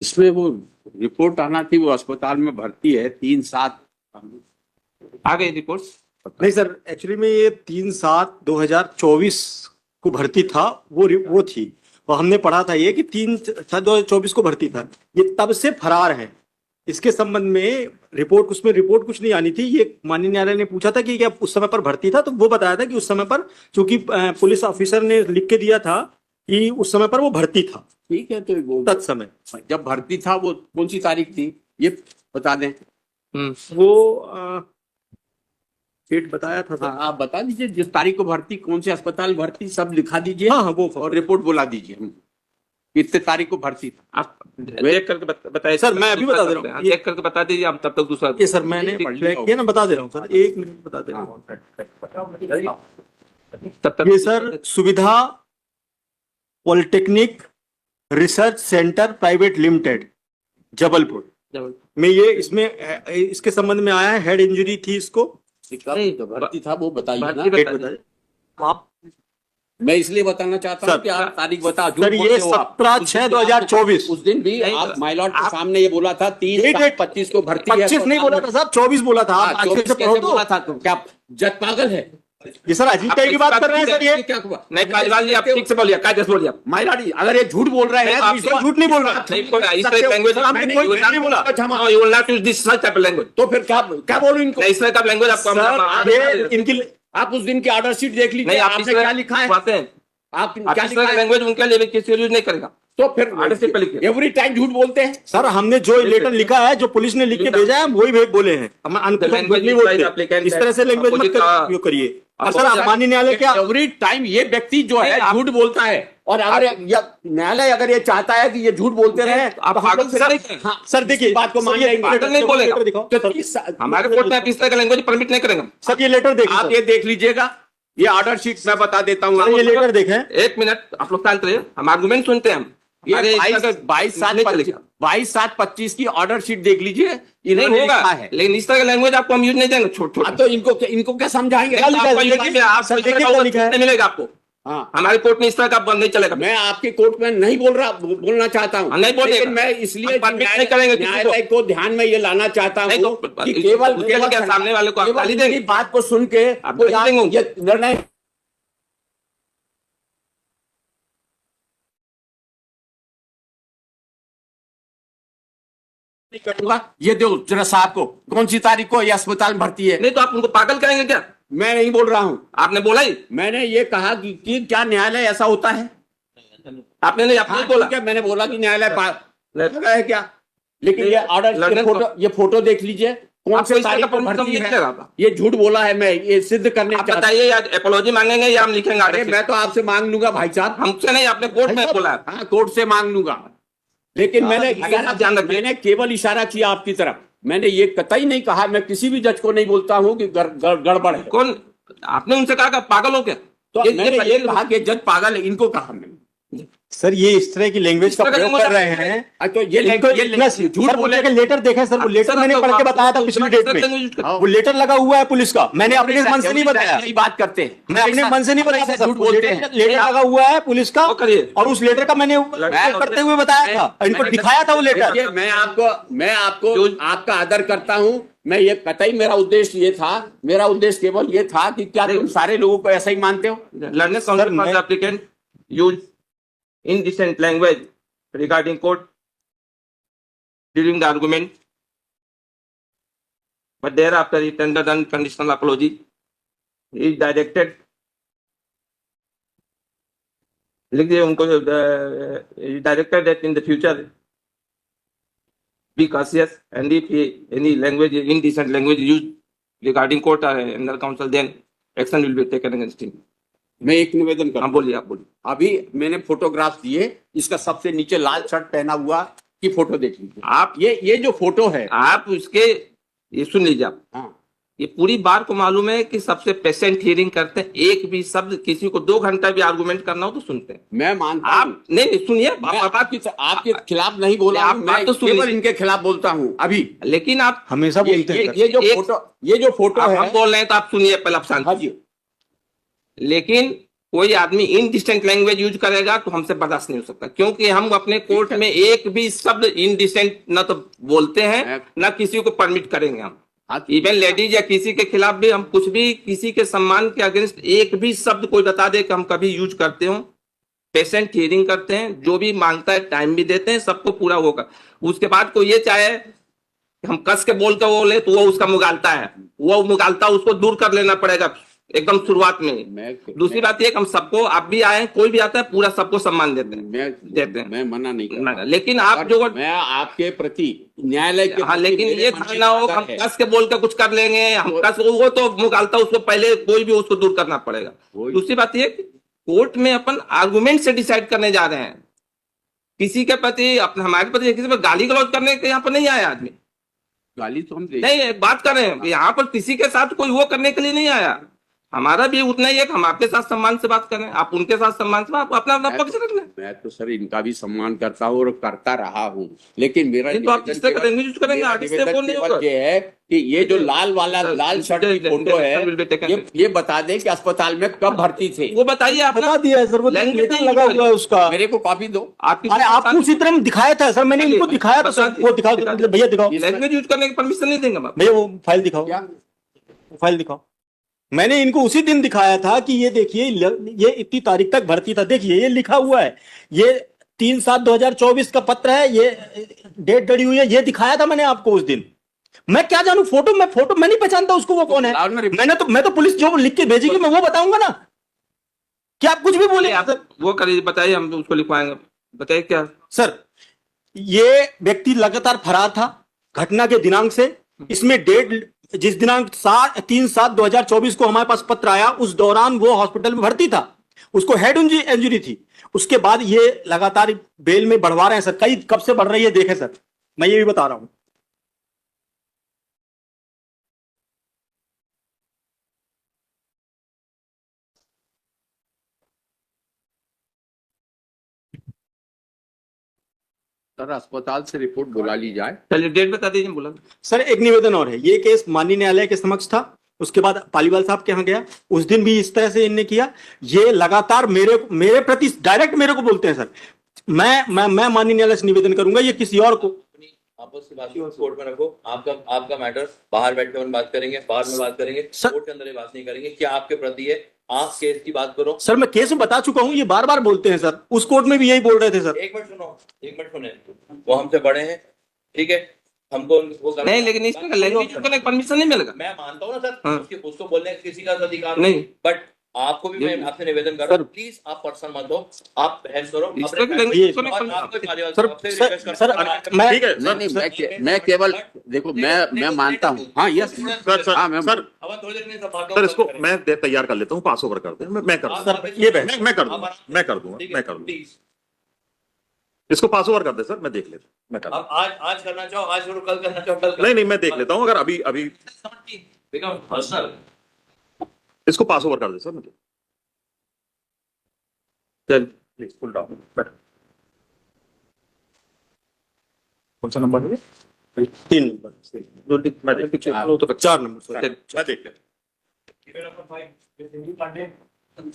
इसमें वो रिपोर्ट आना थी, वो अस्पताल में भर्ती है 3/7। आ गई रिपोर्ट्स? नहीं सर, एक्चुअली में ये 3/7/2024 को भर्ती था, वो थी। और हमने पढ़ा था ये कि 3/7/2024 को भर्ती था, ये तब से फरार है। इसके संबंध में उसमें रिपोर्ट कुछ नहीं आनी थी। ये माननीय न्यायालय ने पूछा था कि क्या उस समय पर भर्ती था, तो वो बताया था कि उस समय पर, चूंकि पुलिस ऑफिसर ने लिख के दिया था कि उस समय पर वो भर्ती था, ठीक है, तो वो तत्समय जब भर्ती था वो कौन सी तारीख थी ये बता दें। वो डेट बताया था। हाँ, आप बता दीजिए जिस तारीख को भर्ती, कौन से अस्पताल भर्ती, सब लिखा दीजिए। हाँ हाँ, वो और रिपोर्ट बुला दीजिए कितने तारीख को भर्ती था। आप चेक करके बताइए सर, मैं अभी बता दे रहा हूँ। चेक करके बता दीजिए, हम तब तक दूसरा। ये सर मैंने चेक किया ना, बता दे रहा हूँ सर, 1 मिनट बता दे रहा हूँ। तब तक ये सर सुविधा polytechnic research centre private limited, Jabalpur में ये इसके संबंध में आया है। हेड इंजरी थी इसको। जो भर्ती था वो बताइए ना। डेट बताइए आप। मैं इसलिए बताना चाहता हूँ कि आप तारीख बता। सर ये 17/6/2024। उस दिन भी आप माइलॉर्ड के सामने ये बोला था 3/25 को भर्ती है। 25 नहीं बोला था साहब, 24 बोला था। आप अच्छे से पढ़ो तो। बोला था, तो क्या जज पागल है? ये सर अजीत टाइप की बात कर रहे हैं सर। ये क्या हुआ? नहीं काजवाल जी, आप ठीक से बोलिए, कायदे से बोलिए। माइलॉर्ड, अगर ये झूठ बोल रहे हैं आप तो झूठ नहीं बोल रहा। नहीं कोई इस तरह लैंग्वेज आपने कोई नहीं बोला। You will not use this such type language. तो फिर क्या बोलूं इनको? नहीं, इस तरह का लैंग्वेज आपको सर ये इनकी, आप उस दिन की ऑर्डर शीट देख लीजिए। नहीं, आप आपने क्या लिखा है? बातें आप आप क्या इस लिखा तरह का है? लैंग्वेज उनके लिए किसी यूज नहीं करेगा। तो फिर ऑर्डर शीट पे लिखिए। एवरी टाइम झूठ बोलते हैं। सर हमने जो लेटर लिखा है, जो पुलिस ने लिख के भेजा है, हम वही बोले हैं। हम language नहीं is बोलते। applicant इस तरह से लैंग्वेज मत उपयोग करिए। और सर आप माननीय न्यायालय क्या एवरी टाइम ये व्यक्ति जो है झूठ बोलता है। और अगर न्यायालय अगर ये चाहता है कि ये झूठ बोलते रहे, आप पागल से नहीं करें। हाँ सर, देखिए बात को मान जाएंगे। पागल नहीं बोलेगा। दिखाओ हमारे कोर्ट में आप इस तरह का लैंग्वेज परमिट नहीं करेंगे। सर, ये लेटर देखिए। आप ये देख लीजिएगा, ये ऑर्डर शीट मैं बता देता हूँ। ये लेटर देखें। एक मिनट आप लोग शांत रहिए, हम आर्गुमेंट सुनते हैं। हम ये 22/7/25 की ऑर्डर शीट देख लीजिए। नहीं इन्होंने होगा लिखा है। लेकिन इस तरह का लैंग्वेज आपको हम यूज नहीं देंगे। छोटे अब तो इनको क्या समझाएंगे? नहीं मिलेगा आपको। हाँ, हमारे कोर्ट में इस तरह का बंद नहीं चलेगा। मैं आपके कोर्ट में नहीं बोलना चाहता हूँ। नहीं बोलेगा। लेकिन मैं इसलिए हम परमिट नहीं करेंगे किसी को। न्यायालय को ध्यान में ये लाना चाहता नहीं हूँ तो कि केवल क्या सामने वाले को आप गाली केवल देंगे? इनकी बात को सुन के आप कोई गाली देंगे? ये निर्णय नहीं करूंगा। ये दो जरा साहब को, कौन सी तारीख को ये अस्पताल में भर्ती है? नहीं तो आप उनको पागल करेंगे क्या? मैं नहीं बोल रहा हूँ। आपने बोला ही। मैंने ये कहा कि क्या न्यायालय ऐसा होता है? आपने नहीं, आपने हाँ, बोला ठीक है, मैंने बोला कि न्यायालय नहीं। है क्या? लेकिन नहीं, ये ऑर्डर, ये फोटो देख लीजिए, कौन आपको से इस तरह तारीख का को परमिट भर्ती नहीं है। लगा। ये झूठ बोला है, मैं ये सिद्ध करने आप चाहता हूं। बताइए, या अपोलॉजी मांगेंगे या हम लिखेंगे अरे आदेश? मैं तो आपसे मांग लूंगा भाई साहब। हमसे नहीं, आपने कोर्ट में बोला है। हाँ, कोर्ट से मांग लूंगा। लेकिन मैंने ध्यान रखिए। मैंने केवल इशारा किया आपकी तरफ। मैंने ये कतई नहीं कहा, मैं किसी भी जज को नहीं बोलता हूँ कि गड़बड़ है। कौन? आपने उनसे कहा कि पागल हो क्या? तो मैंने ये कहा कि जज पागल है, इनको कहा मैंने। सर ये इस तरह की लैंग्वेज का प्रयोग कर रहे हैं। तो ये झूठ बोले। लेटर देखा है सर, वो लेटर मैंने पढ़ के बताया था पिछली डेट में। वो लेटर लगा हुआ है पुलिस का, मैंने अपने मन से नहीं बताया। यही बात करते हैं, मैं अपने मन से नहीं बताया। झूठ बोलते हैं। लेटर लगा हुआ है पुलिस का, वो करिए। और उस लेटर का मैंने करते हुए बताया था, इनको दिखाया था वो लेटर। देखिए, मैं आपको आपका आदर करता हूं। मैं ये कतई मेरा उद्देश्य केवल ये था कि क्या तुम सारे लोगों को ऐसा ही मानते हो? Learning council for the applicant use indecent language regarding court during the argument, but thereafter he tendered unconditional apology. He is directed, लिख दिए उनको, directed that in the future be cautious, and if any language, indecent language used regarding court or under counsel, then action will be taken against him. मैं एक निवेदन कर, हाँ बोलिए, आप बोलिए। अभी मैंने फोटोग्राफ दिए, इसका सबसे नीचे लाल शर्ट पहना हुआ की फोटो देख लीजिए आप ये जो फोटो है। आप उसके ये सुन लीजिए आप। हाँ, ये पूरी बार को मालूम है कि सबसे पेशेंट हियरिंग करते हैं। एक भी शब्द किसी को 2 घंटा भी आर्गुमेंट करना हो तो सुनते हैं। मैं मानता हूं। आप नहीं सुनिए, आपके खिलाफ नहीं बोला आप हूं, बात मैं तो सुन केवल लीजिए। इनके खिलाफ बोलता हूं अभी। लेकिन आप हमेशा बोलते हैं। ये जो फोटो आप है, हम बोल रहे हैं तो आप सुनिए पहले, आप शांत। हाँ जी। लेकिन कोई आदमी इनडिसेंट लैंग्वेज यूज करेगा तो हमसे बर्दाश्त नहीं हो सकता, क्योंकि हम अपने कोर्ट में एक भी शब्द इनडिसेंट ना तो बोलते हैं ना किसी को परमिट करेंगे हम। इवन लेडीज या किसी के खिलाफ भी हम कुछ भी किसी के सम्मान के अगेंस्ट एक भी शब्द कोई बता दे कि हम कभी यूज करते हो। पेशेंट हियरिंग करते हैं, जो भी मांगता है टाइम भी देते हैं, सबको पूरा होगा। उसके बाद कोई ये चाहे कि हम कस के बोल के बोले तो वो उसका मुगालता है, वो मुगालता उसको दूर कर लेना पड़ेगा एकदम शुरुआत में। दूसरी बात ये कि हम सबको, आप भी आए कोई भी आता है, पूरा सबको सम्मान देते हैं, मैं मना नहीं कर रहा, लेकिन आप जो मैं आपके प्रति न्यायालय के हाँ, लेकिन प्रति ये मेरे ना हो मन हम में कस के बोल के कुछ कर लेंगे, हम कस वो तो मुगालता उसको पहले कोई भी उसको दूर करना पड़ेगा। दूसरी बात ये कोर्ट में अपन आर्गुमेंट से डिसाइड करने जा रहे हैं, किसी के प्रति अपने हमारे प्रति किसी पर गाली गलौज करने के यहाँ पर नहीं आया आदमी। गाली तो हम नहीं, एक बात कर रहे हैं, यहाँ पर किसी के साथ कोई वो करने के लिए नहीं आया। हमारा भी उतना ही है कि हम आपके साथ सम्मान से बात करें, आप उनके साथ सम्मान से, आप अपना अपना पक्ष रख लें। मैं तो सर इनका भी सम्मान करता हूँ और करता रहा हूँ, लेकिन मेरा तो आप किस तरह का लैंग्वेज यूज करेंगे, आर्टिस्ट से बोल नहीं होगा। ये है कि ये जो लाल शर्ट की फोटो है, ये बता दें कि अस्पताल में कब भर्ती थे। वो बताइए आप बता दिया है सर, वो लैंग्वेज निवेदन लगा हुआ है उसका। मेरे को कॉपी दो। आपकी अरे आपको उसी तरह दिखाया था सर, मैंने इनको दिखाया था सर, वो दिखाओ भैया, दिखाओ लैंग्वेज यूज करने की परमिशन नहीं देंगे हम। भैया, वो फाइल दिखाओ, क्या फाइल दिखाओ। मैंने इनको उसी दिन दिखाया था कि ये देखिए, ये इतनी तारीख तक भर्ती था, देखिए ये लिखा हुआ है, ये 3/7/2024 का पत्र है, ये डेट डली हुई है, ये दिखाया था मैंने आपको उस दिन। मैं क्या जानू, फोटो मैं नहीं पहचानता उसको, वो कौन है। मैं तो पुलिस जो लिख के भेजेगी मैं वो बताऊंगा ना, क्या आप कुछ भी बोले। आप वो करिए, बताइए, हम उसको लिखवाएंगे, बताइए क्या। सर, ये व्यक्ति लगातार फरार था घटना के दिनांक से। इसमें डेट, जिस दिनांक 3/7/2024 को हमारे पास पत्र आया, उस दौरान वो हॉस्पिटल में भर्ती था, उसको हेड इंजरी थी। उसके बाद ये लगातार बेल में बढ़वा रहे हैं सर, कई कब से बढ़ रही है देखें सर, मैं ये भी बता रहा हूं। सर अस्पताल से रिपोर्ट बुला ली जाए। चलिए डेट बता दीजिए, बोला सर एक निवेदन और है, ये केस माननीय न्यायालय के समक्ष था, उसके बाद पालीवाल साहब के यहाँ गया, उस दिन भी इस तरह से इनने किया। ये लगातार मेरे प्रति डायरेक्ट मेरे को बोलते हैं सर। मैं माननीय न्यायालय से निवेदन करूंगा, ये किसी और को आपस की बात कोर्ट में रखो। आपका मैटर बाहर बैठ के बात करेंगे, बाहर में बात करेंगे, कोर्ट के अंदर ये बात नहीं करेंगे। क्या आपके प्रति है, आप केस की बात करो। सर मैं केस में बता चुका हूं, ये बार बार बोलते हैं सर, उस कोर्ट में भी यही बोल रहे थे सर। एक मिनट सुनो, एक मिनट सुने, वो हमसे बड़े हैं, ठीक है, हमको वो नहीं, लेकिन इसमें लैंग्वेज यूज करने का परमिशन नहीं मिलेगा। मैं मानता हूँ ना सर, हाँ। उसको बोलने का किसी का अधिकार नहीं, बट आपको भी मैं आपसे निवेदन कर रहा हूँ, प्लीज आप पर्सन मत हो, आप बहस करो। मैं केवल देखो, मैं मानता हूँ, हाँ यस सर इसको मैं तैयार कर लेता हूँ, पास ओवर कर दे, मैं कर दूंगा, मैं कर दूंगा, इसको पास ओवर कर दे सर, मैं देख लेता हूँ, मैं कर अब आज करना चाहो आज करो, कल करना चाहो कल करो। नहीं मैं देख लेता हूँ, अगर अभी पर्सनल इसको पास ओवर कर दे सर, मतलब चल प्लीज फुल डाउन बैठ। कौन सा नंबर है? 3 नंबर, मैं देख 4 नंबर, मैं देख लेता हूँ।